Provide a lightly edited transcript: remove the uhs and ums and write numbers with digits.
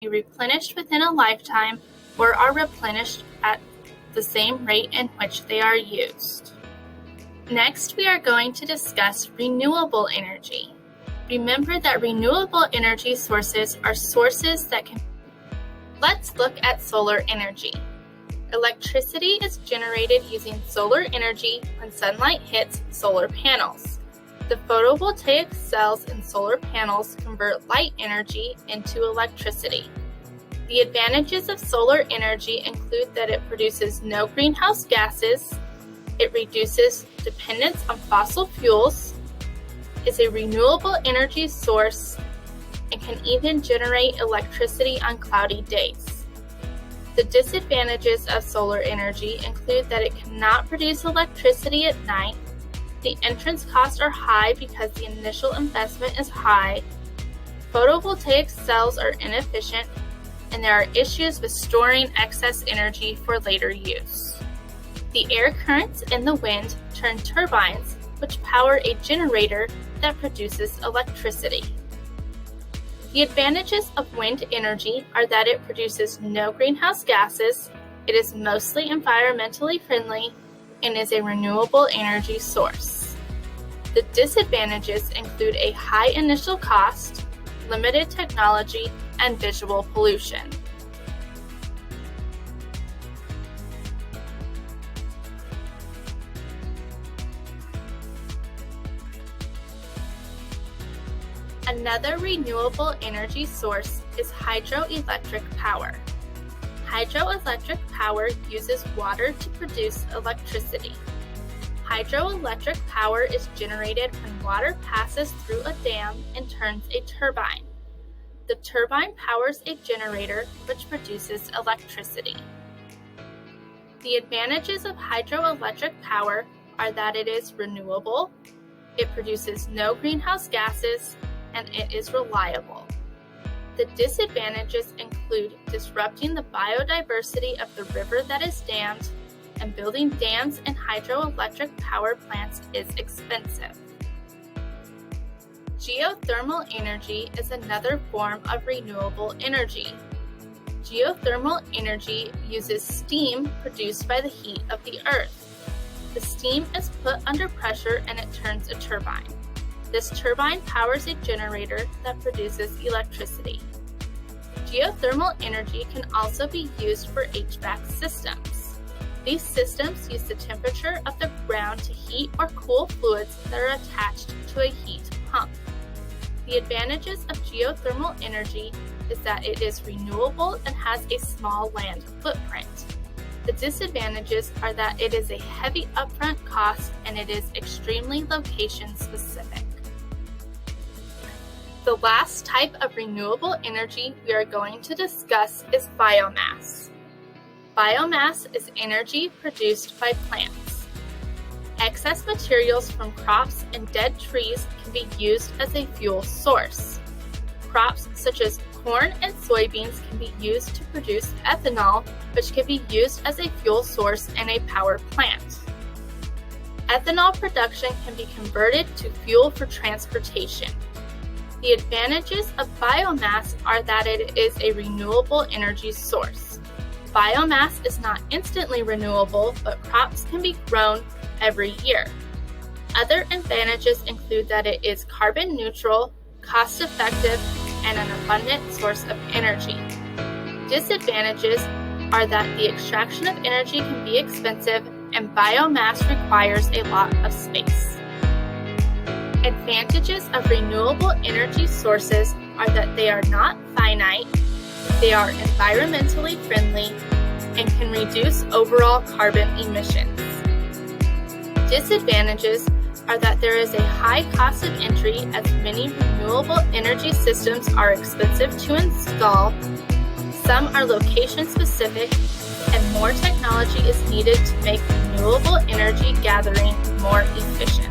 be replenished within a lifetime or are replenished at the same rate in which they are used. Next, we are going to discuss renewable energy. Remember that renewable energy sources are sources that can. Let's look at solar energy. Electricity is generated using solar energy when sunlight hits solar panels. The photovoltaic cells in solar panels convert light energy into electricity. The advantages of solar energy include that it produces no greenhouse gases, it reduces dependence on fossil fuels, is a renewable energy source, and can even generate electricity on cloudy days. The disadvantages of solar energy include that it cannot produce electricity at night, the entrance costs are high because the initial investment is high, photovoltaic cells are inefficient, and there are issues with storing excess energy for later use. The air currents in the wind turn turbines, which power a generator that produces electricity. The advantages of wind energy are that it produces no greenhouse gases, it is mostly environmentally friendly, and is a renewable energy source. The disadvantages include a high initial cost, limited technology, and visual pollution. Another renewable energy source is hydroelectric power. Hydroelectric power uses water to produce electricity. Hydroelectric power is generated when water passes through a dam and turns a turbine. The turbine powers a generator which produces electricity. The advantages of hydroelectric power are that it is renewable, it produces no greenhouse gases, and it is reliable. The disadvantages include disrupting the biodiversity of the river that is dammed, and building dams and hydroelectric power plants is expensive. Geothermal energy is another form of renewable energy. Geothermal energy uses steam produced by the heat of the earth. The steam is put under pressure and it turns a turbine. This turbine powers a generator that produces electricity. Geothermal energy can also be used for HVAC systems. These systems use the temperature of the ground to heat or cool fluids that are attached to a heat pump. The advantages of geothermal energy is that it is renewable and has a small land footprint. The disadvantages are that it is a heavy upfront cost and it is extremely location specific. The last type of renewable energy we are going to discuss is biomass. Biomass is energy produced by plants. Excess materials from crops and dead trees can be used as a fuel source. Crops such as corn and soybeans can be used to produce ethanol, which can be used as a fuel source in a power plant. Ethanol production can be converted to fuel for transportation. The advantages of biomass are that it is a renewable energy source. Biomass is not instantly renewable, but crops can be grown every year. Other advantages include that it is carbon neutral, cost effective, and an abundant source of energy. Disadvantages are that the extraction of energy can be expensive and biomass requires a lot of space. Advantages of renewable energy sources are that they are not finite, they are environmentally friendly, and can reduce overall carbon emissions. Disadvantages are that there is a high cost of entry as many renewable energy systems are expensive to install, some are location specific, and more technology is needed to make renewable energy gathering more efficient.